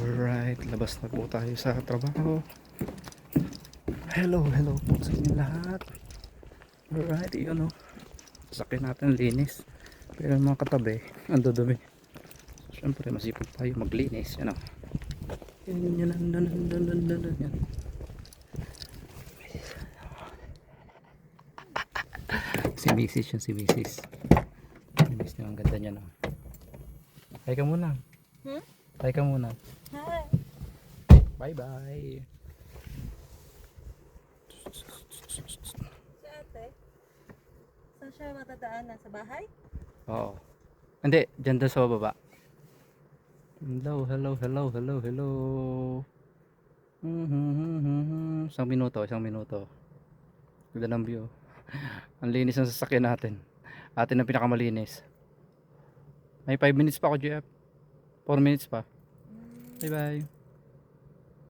Alright, labas na po tayo sa trabaho. Hello po sa inyo lahat. Alright, yun o. Sakyan natin linis. Pero yung mga katabi, ang dudumi. Siyempre, masipag tayo maglinis. Yan o. Yan. Si Mrs. yun, si Mrs. Miss nyo, ang ganda niya no. Hi ka muna. Hi ka muna. Hi. Bye bye. Si ate, saan siya matadaanan? Sa bahay? Oo. Hindi, dyan daw sa baba. Hello. Isang minuto. Ganda ng view. Ang linis ng sasakyan natin. Atin ang pinakamalinis. May 5 minutes pa ako, Jeff. 4 minutes pa. Bye bye.